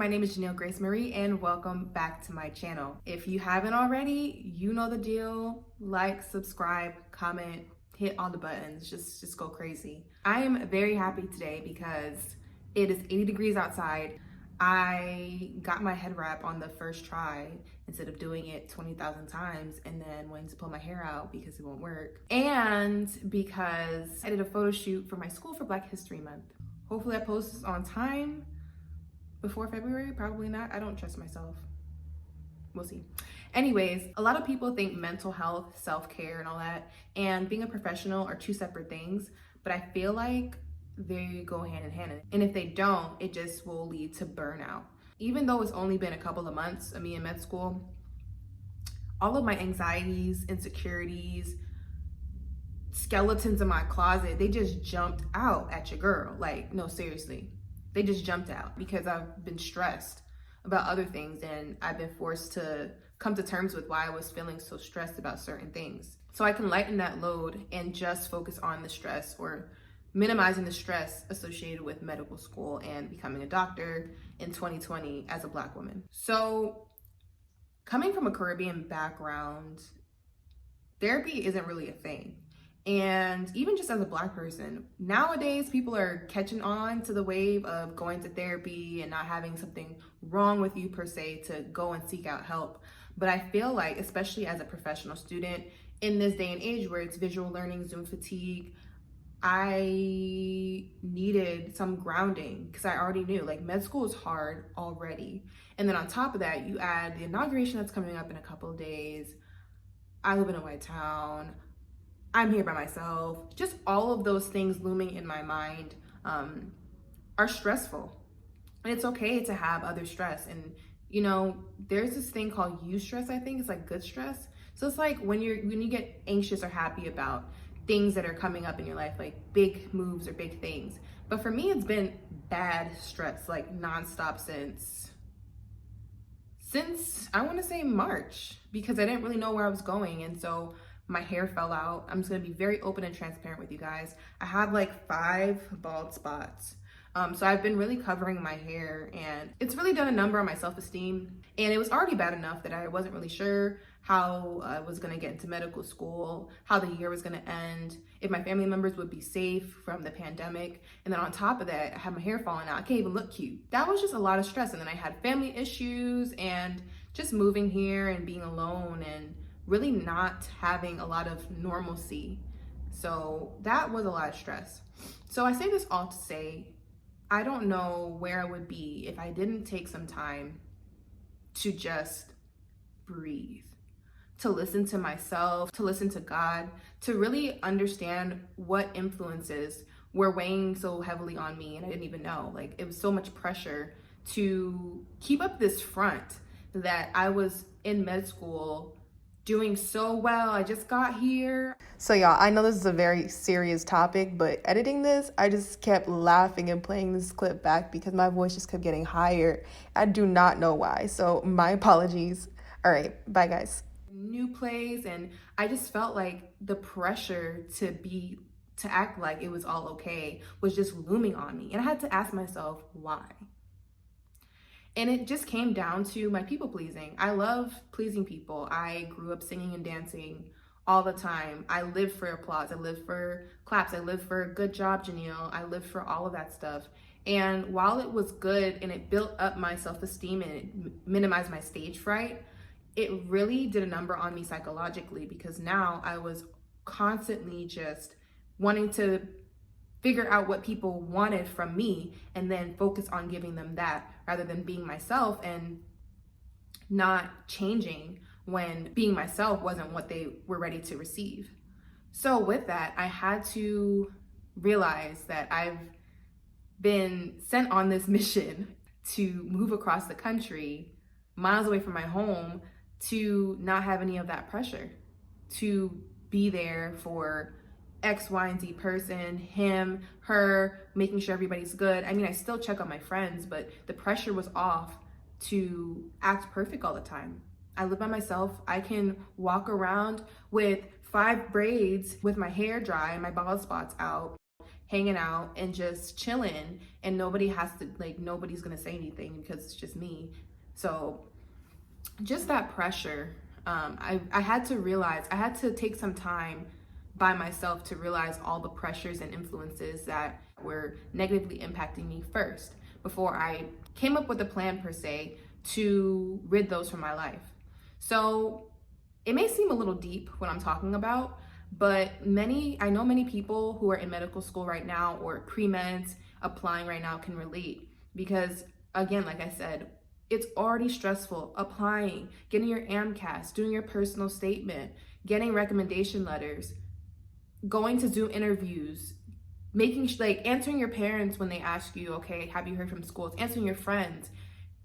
my name is Janelle Grace Marie and welcome back to my channel. If you haven't already, you know the deal. Like, subscribe, comment, hit all the buttons, just go crazy. I am very happy today because it is 80 degrees outside. I got my head wrap on the first try instead of doing it 20,000 times and then wanting to pull my hair out because it won't work. And because I did a photo shoot for my school for Black History Month. Hopefully I post this on time before February, probably not. I don't trust myself. We'll see. Anyways, a lot of people think mental health, self-care and all that, and being a professional are two separate things, but I feel like they go hand in hand. And if they don't, it just will lead to burnout. Even though it's only been a couple of months of me in med school, all of my anxieties, insecurities, skeletons in my closet, they just jumped out at your girl. Like, no, seriously. They just jumped out because I've been stressed about other things and I've been forced to come to terms with why I was feeling so stressed about certain things. So I can lighten that load and just focus on the stress or minimizing the stress associated with medical school and becoming a doctor in 2020 as a Black woman. So coming from a Caribbean background, therapy isn't really a thing. And even just as a Black person, nowadays people are catching on to the wave of going to therapy and not having something wrong with you per se to go and seek out help. But I feel like, especially as a professional student in this day and age where it's visual learning, Zoom fatigue, I needed some grounding because I already knew like med school is hard already. And then on top of that, you add the inauguration that's coming up in a couple of days. I live in a white town. I'm here by myself. Just all of those things looming in my mind are stressful. And it's okay to have other stress. And you know, there's this thing called eustress, I think. It's like good stress. So it's like when you get anxious or happy about things that are coming up in your life, like big moves or big things. But for me, it's been bad stress, like nonstop since I want to say March, because I didn't really know where I was going. And so my hair fell out. I'm just gonna be very open and transparent with you guys. I have like 5 bald spots. So I've been really covering my hair and it's really done a number on my self-esteem. And it was already bad enough that I wasn't really sure how I was gonna get into medical school, how the year was gonna end, if my family members would be safe from the pandemic. And then on top of that, I had my hair falling out. I can't even look cute. That was just a lot of stress. And then I had family issues and just moving here and being alone and really not having a lot of normalcy. So that was a lot of stress. So I say this all to say, I don't know where I would be if I didn't take some time to just breathe, to listen to myself, to listen to God, to really understand what influences were weighing so heavily on me. And I didn't even know, like it was so much pressure to keep up this front that I was in med school doing so well. I just got here. So y'all, I know this is a very serious topic, but editing this, I just kept laughing and playing this clip back because my voice just kept getting higher. I do not know why, so my apologies. All right, bye guys. New place, and I just felt like the pressure to act like it was all okay was just looming on me. And I had to ask myself, why? And it just came down to my people pleasing. I love pleasing people. I grew up singing and dancing all the time. I lived for applause. I lived for claps. I lived for good job, Janelle. I lived for all of that stuff. And while it was good and it built up my self-esteem and it minimized my stage fright, it really did a number on me psychologically because now I was constantly just wanting to figure out what people wanted from me and then focus on giving them that rather than being myself and not changing when being myself wasn't what they were ready to receive. So with that, I had to realize that I've been sent on this mission to move across the country, miles away from my home, to not have any of that pressure, to be there for X, Y, and Z person, him, her, making sure everybody's good. I mean, I still check on my friends, but the pressure was off to act perfect all the time. I live by myself. I can walk around with 5 braids with my hair dry and my bald spots out, hanging out and just chilling, and nobody has to, like, nobody's gonna say anything because it's just me. So just that pressure, I had to realize, I had to take some time by myself to realize all the pressures and influences that were negatively impacting me first, before I came up with a plan per se to rid those from my life. So it may seem a little deep what I'm talking about, but I know many people who are in medical school right now or pre-meds applying right now can relate, because again, like I said, it's already stressful applying, getting your AMCAS, doing your personal statement, getting recommendation letters, going to Zoom interviews, answering your parents when they ask you, okay, have you heard from schools, answering your friends.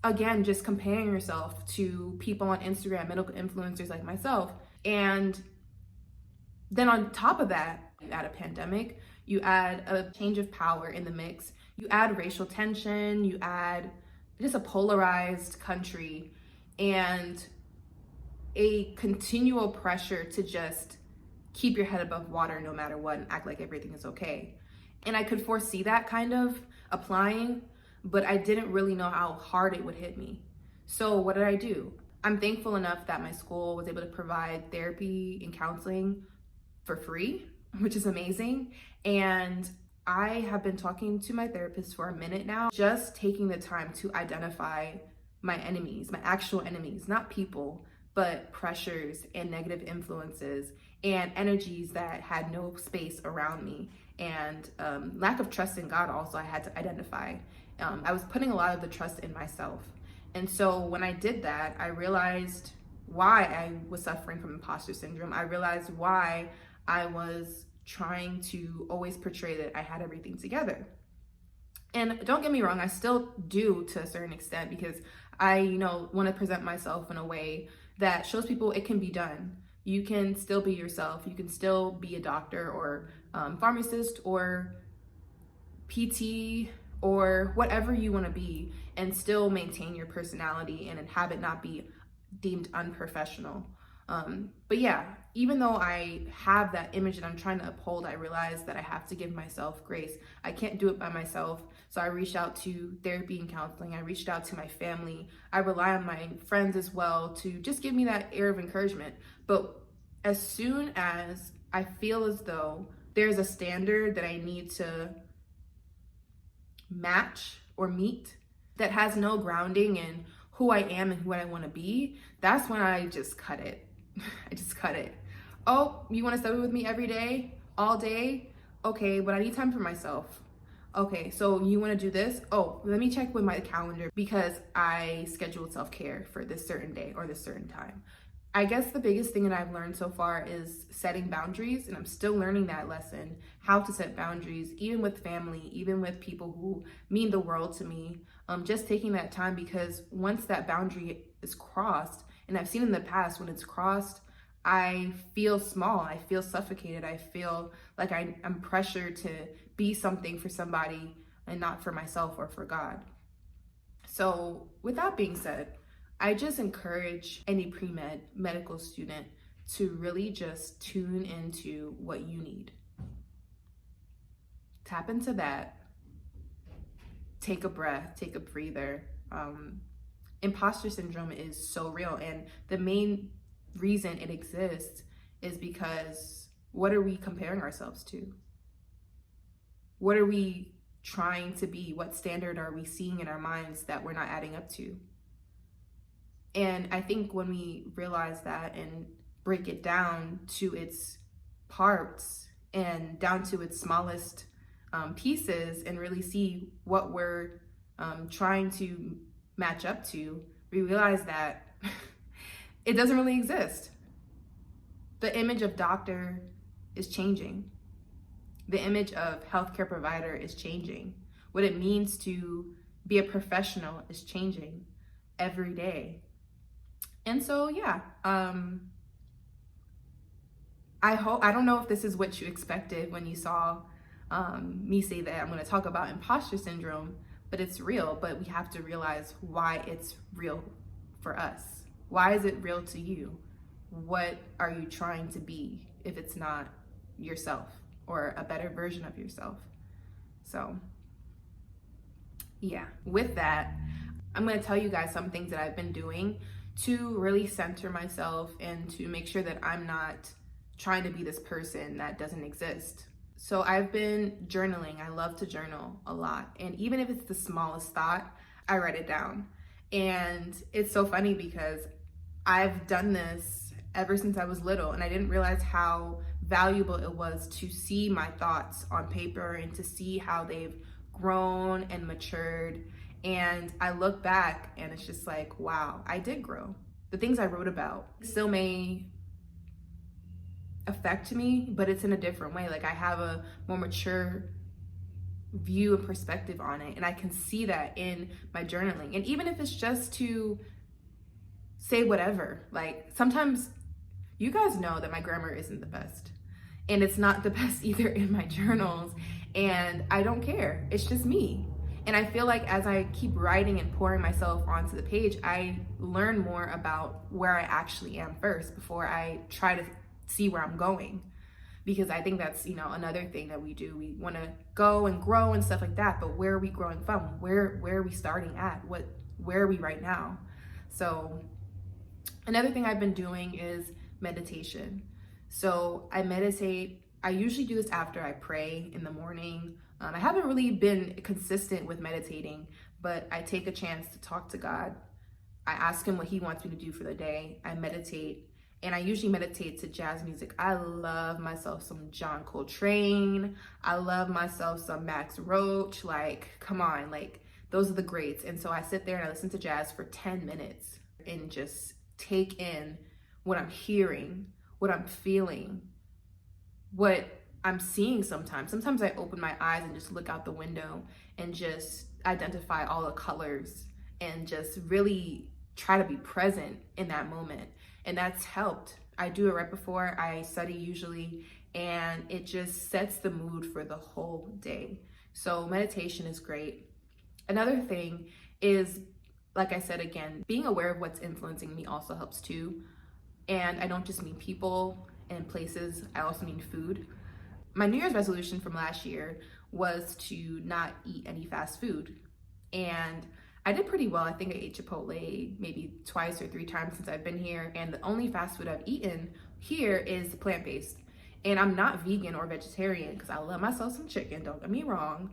Again, just comparing yourself to people on Instagram, medical influencers like myself. And then on top of that, you add a pandemic, you add a change of power in the mix, you add racial tension, you add just a polarized country, and a continual pressure to just keep your head above water no matter what and act like everything is okay. And I could foresee that kind of applying, but I didn't really know how hard it would hit me. So what did I do? I'm thankful enough that my school was able to provide therapy and counseling for free, which is amazing. And I have been talking to my therapist for a minute now, just taking the time to identify my enemies, my actual enemies, not people, but pressures and negative influences and energies that had no space around me. And lack of trust in God also I had to identify. I was putting a lot of the trust in myself. And so when I did that, I realized why I was suffering from imposter syndrome. I realized why I was trying to always portray that I had everything together. And don't get me wrong, I still do to a certain extent, because I, want to present myself in a way that shows people it can be done. You can still be yourself. You can still be a doctor or pharmacist or PT or whatever you want to be, and still maintain your personality and have it not be deemed unprofessional. But yeah, even though I have that image that I'm trying to uphold, I realize that I have to give myself grace. I can't do it by myself. So I reached out to therapy and counseling. I reached out to my family. I rely on my friends as well to just give me that air of encouragement. But as soon as I feel as though there's a standard that I need to match or meet that has no grounding in who I am and who I want to be, that's when I just cut it. I just cut it. Oh, you want to study with me every day, all day? Okay, but I need time for myself. Okay, so you want to do this? Oh, let me check with my calendar because I scheduled self-care for this certain day or this certain time. I guess the biggest thing that I've learned so far is setting boundaries, and I'm still learning that lesson, how to set boundaries, even with family, even with people who mean the world to me. Just taking that time, because once that boundary is crossed, and I've seen in the past when it's crossed, I feel small, I feel suffocated, I feel like I'm pressured to be something for somebody and not for myself or for God. So with that being said, I just encourage any pre-med medical student to really just tune into what you need. Tap into that. Take a breath, take a breather. Imposter syndrome is so real, and the main reason it exists is because what are we comparing ourselves to? What are we trying to be? What standard are we seeing in our minds that we're not adding up to? And I think when we realize that and break it down to its parts and down to its smallest pieces, and really see what we're trying to match up to, we realize that it doesn't really exist. The image of doctor is changing. The image of healthcare provider is changing. What it means to be a professional is changing every day. And so, yeah, I don't know if this is what you expected when you saw me say that I'm going to talk about imposter syndrome, but it's real. But we have to realize why it's real for us. Why is it real to you? What are you trying to be if it's not yourself or a better version of yourself? So yeah, with that, I'm going to tell you guys some things that I've been doing to really center myself and to make sure that I'm not trying to be this person that doesn't exist. So I've been journaling. I love to journal a lot. And even if it's the smallest thought, I write it down. And it's so funny because I've done this ever since I was little, and I didn't realize how valuable it was to see my thoughts on paper and to see how they've grown and matured. And I look back and it's just like, wow, I did grow. The things I wrote about still may affect me, but it's in a different way. Like I have a more mature view and perspective on it, and I can see that in my journaling. And even if it's just to say whatever, like sometimes you guys know that my grammar isn't the best, and it's not the best either in my journals, and I don't care. It's just me. And I feel like as I keep writing and pouring myself onto the page, I learn more about where I actually am first before I try to see where I'm going. Because I think that's, another thing that we do. We want to go and grow and stuff like that, but where are we growing from? Where are we starting at? Where are we right now? So another thing I've been doing is meditation. So I meditate. I usually do this after I pray in the morning. I haven't really been consistent with meditating, but I take a chance to talk to God. I ask him what he wants me to do for the day. I meditate, and I usually meditate to jazz music. I love myself some John Coltrane. I love myself some Max Roach. Like, come on, like those are the greats. And so I sit there and I listen to jazz for 10 minutes and just take in what I'm hearing, what I'm feeling, what I'm seeing sometimes. Sometimes I open my eyes and just look out the window and just identify all the colors and just really try to be present in that moment. And that's helped. I do it right before I study usually, and it just sets the mood for the whole day. So meditation is great. Another thing is, like I said again, being aware of what's influencing me also helps too. And I don't just mean people and places, I also mean food. My New Year's resolution from last year was to not eat any fast food. And I did pretty well. I think I ate Chipotle maybe twice or 3 times since I've been here. And the only fast food I've eaten here is plant-based. And I'm not vegan or vegetarian because I love myself some chicken, don't get me wrong.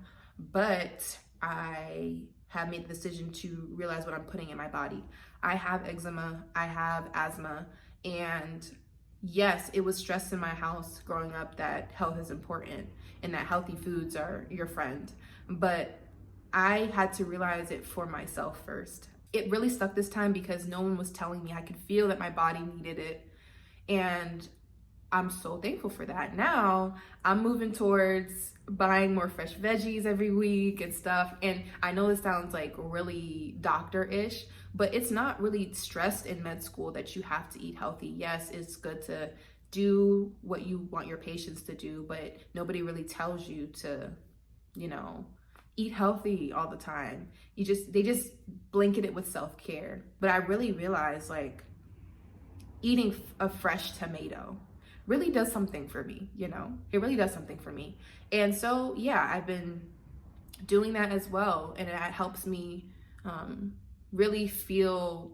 But I have made the decision to realize what I'm putting in my body. I have eczema, I have asthma, and yes, it was stressed in my house growing up that health is important and that healthy foods are your friend. But I had to realize it for myself first. It really stuck this time because no one was telling me. I could feel that my body needed it. And I'm so thankful for that. Now I'm moving towards buying more fresh veggies every week and stuff. And I know this sounds like really doctor-ish, but it's not really stressed in med school that you have to eat healthy. Yes, it's good to do what you want your patients to do, but nobody really tells you to, eat healthy all the time. They just blanket it with self-care. But I really realized like eating a fresh tomato really does something for me, it really does something for me. And so, yeah, I've been doing that as well. And it helps me really feel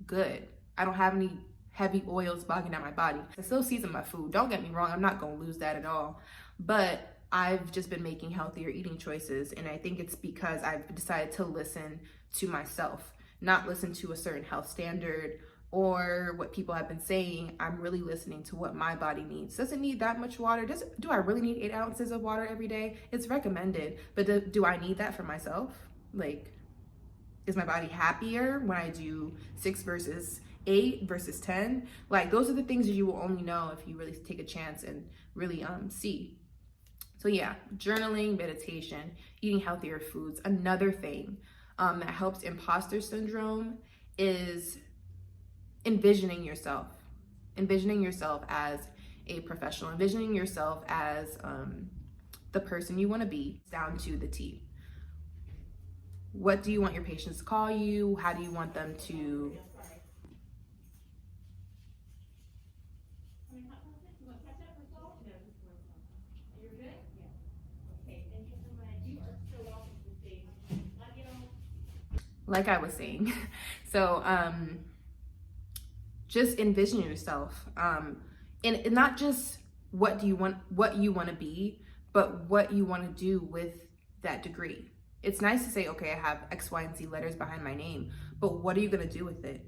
good. I don't have any heavy oils bogging down my body. I still season my food. Don't get me wrong. I'm not going to lose that at all. But I've just been making healthier eating choices. And I think it's because I've decided to listen to myself, not listen to a certain health standard or what people have been saying. I'm really listening to what my body needs. Does it need that much water? Do I really need 8 ounces of water every day? It's recommended, but do I need that for myself? Like, is my body happier when I do 6 versus 8 versus 10? Like, those are the things that you will only know if you really take a chance and really see. So yeah, journaling, meditation, eating healthier foods. Another thing that helps imposter syndrome is envisioning yourself as a professional, envisioning yourself as the person you want to be down to the T. What do you want your patients to call you? How do you want them to like I was saying. So just envision yourself, and not just what you want to be, but what you want to do with that degree. It's nice to say, okay, I have X, Y, and Z letters behind my name, but what are you going to do with it?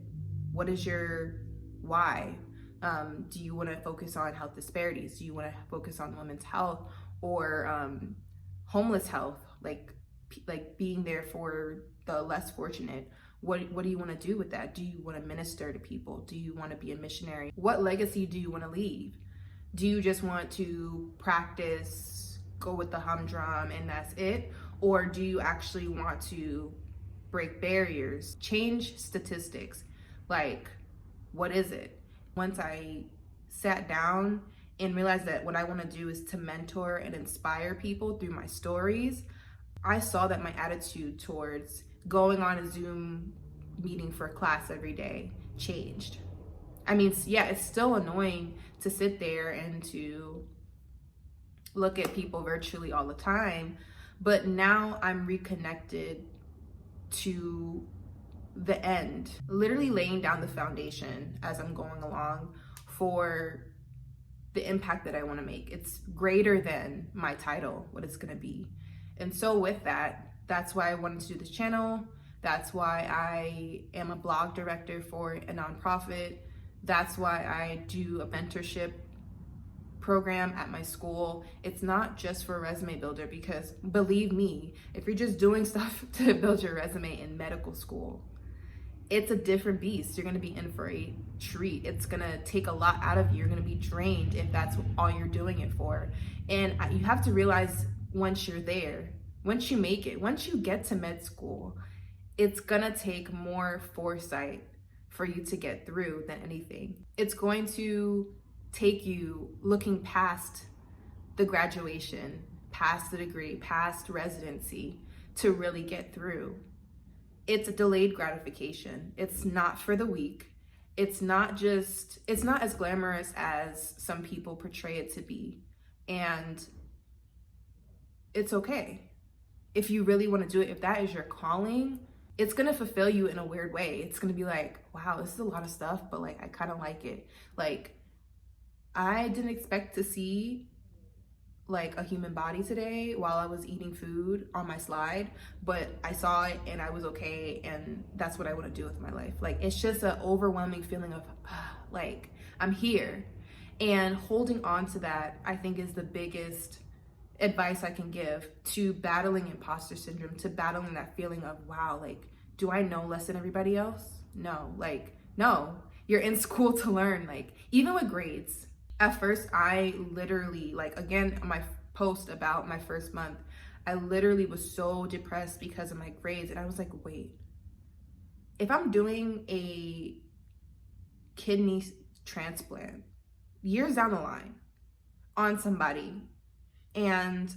What is your why? Do you want to focus on health disparities? Do you want to focus on women's health, or homeless health, like being there for the less fortunate? What do you want to do with that? Do you want to minister to people? Do you want to be a missionary? What legacy do you want to leave? Do you just want to practice, go with the humdrum, and that's it? Or do you actually want to break barriers, change statistics? Like, what is it? Once I sat down and realized that what I want to do is to mentor and inspire people through my stories, I saw that my attitude towards going on a Zoom meeting for a class every day changed. I mean, yeah, it's still annoying to sit there and to look at people virtually all the time, but now I'm reconnected to the end, literally laying down the foundation as I'm going along for the impact that I want to make. It's greater than my title, what it's going to be. And so with that, that's why I wanted to do this channel. That's why I am a blog director for a nonprofit. That's why I do a mentorship program at my school. It's not just for a resume builder, because believe me, if you're just doing stuff to build your resume in medical school, it's a different beast. You're gonna be in for a treat. It's gonna take a lot out of you. You're gonna be drained if that's all you're doing it for. And you have to realize, once you're there, once you make it, once you get to med school, it's gonna take more foresight for you to get through than anything. It's going to take you looking past the graduation, past the degree, past residency, to really get through. It's a delayed gratification. It's not for the weak. It's not as glamorous as some people portray it to be. And it's okay. If you really want to do it, if that is your calling, it's going to fulfill you in a weird way. It's going to be like, wow, this is a lot of stuff, but like, I kind of like it. Like, I didn't expect to see like a human body today while I was eating food on my slide, but I saw it and I was okay, and that's what I want to do with my life. Like, it's just an overwhelming feeling of like, I'm here. And holding on to that, I think, is the biggest advice I can give to battling imposter syndrome, to battling that feeling of, wow, like, do I know less than everybody else? No, like, no, you're in school to learn. Like, even with grades, at first, I literally, like, again, my post about my first month, I literally was so depressed because of my grades. And I was like, wait, if I'm doing a kidney transplant years down the line on somebody, and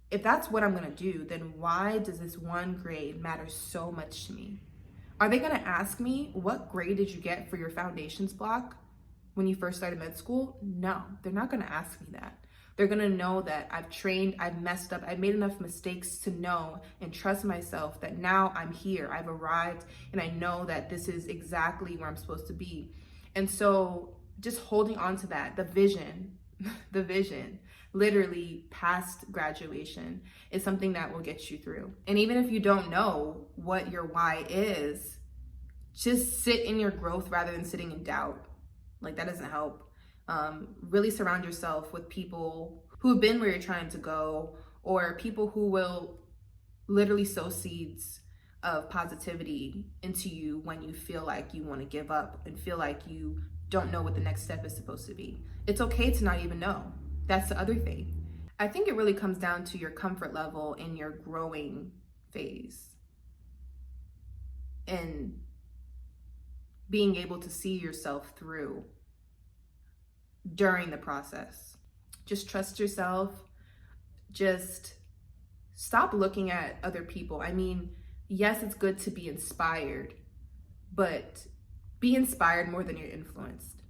if that's what I'm gonna do, then why does this one grade matter so much to me? Are they gonna ask me, what grade did you get for your foundations block when you first started med school? No, they're not gonna ask me that. They're gonna know that I've trained, I've messed up, I've made enough mistakes to know and trust myself that now I'm here, I've arrived, and I know that this is exactly where I'm supposed to be. And so just holding on to that, the vision, the vision, literally past graduation, is something that will get you through. And even if you don't know what your why is, just sit in your growth rather than sitting in doubt. Like, that doesn't help. Really surround yourself with people who have been where you're trying to go, or people who will literally sow seeds of positivity into you when you feel like you want to give up and feel like you don't know what the next step is supposed to be. It's okay to not even know. That's the other thing. I think it really comes down to your comfort level in your growing phase and being able to see yourself through during the process. Just trust yourself. Just stop looking at other people. I mean, yes, it's good to be inspired, but be inspired more than you're influenced.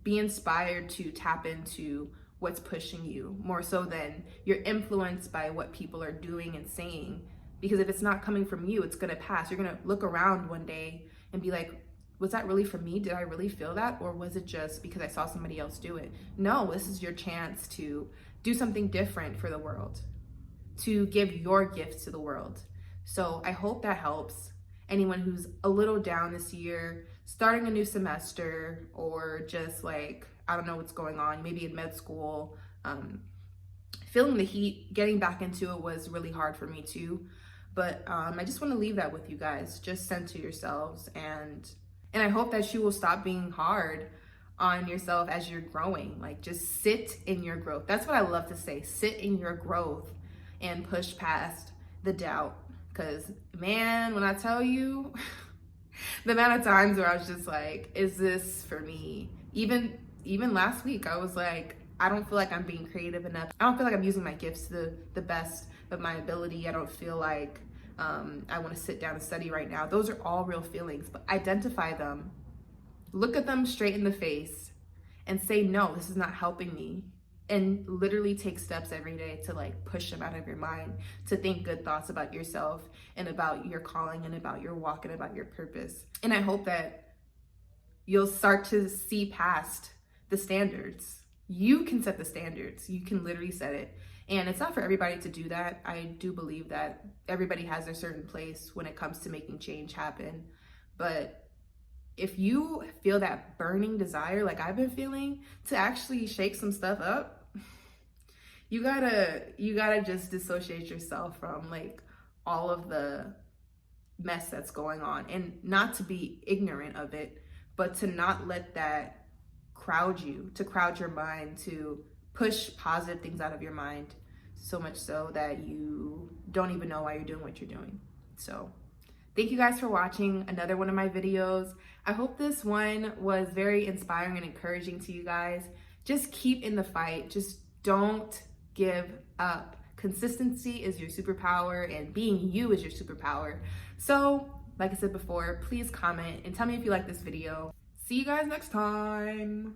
Be inspired to tap into what's pushing you more so than you're influenced by what people are doing and saying Because if it's not coming from you, it's gonna pass. You're gonna look around one day and be like, was that really from me? Did I really feel that? Or was it just because I saw somebody else do it? No, this is your chance to do something different for the world, to give your gifts to the world. So I hope that helps anyone who's a little down this year, starting a new semester, or just like, I don't know what's going on, maybe in med school, feeling the heat. Getting back into it was really hard for me too. But I just want to leave that with you guys. Just center yourselves, and I hope that you will stop being hard on yourself as you're growing. Like, just sit in your growth. That's what I love to say. Sit in your growth and push past the doubt. Because, man, when I tell you, the amount of times where I was just like, is this for me? Even last week, I was like, I don't feel like I'm being creative enough. I don't feel like I'm using my gifts to the best of my ability. I don't feel like I want to sit down and study right now. Those are all real feelings, but identify them, look at them straight in the face, and say, no, this is not helping me. And literally take steps every day to like push them out of your mind, to think good thoughts about yourself and about your calling and about your walk and about your purpose. And I hope that you'll start to see past the standards. You can set the standards. You can literally set it. And it's not for everybody to do that. I do believe that everybody has their certain place when it comes to making change happen. But if you feel that burning desire, like I've been feeling, to actually shake some stuff up, you gotta just dissociate yourself from like all of the mess that's going on, and not to be ignorant of it, but to not let that crowd you, to crowd your mind, to push positive things out of your mind, so much so that you don't even know why you're doing what you're doing. So thank you guys for watching another one of my videos. I hope this one was very inspiring and encouraging to you guys. Just keep in the fight. Just don't give up. Consistency is your superpower, and being you is your superpower. So, like I said before, please comment and tell me if you like this video. See you guys next time.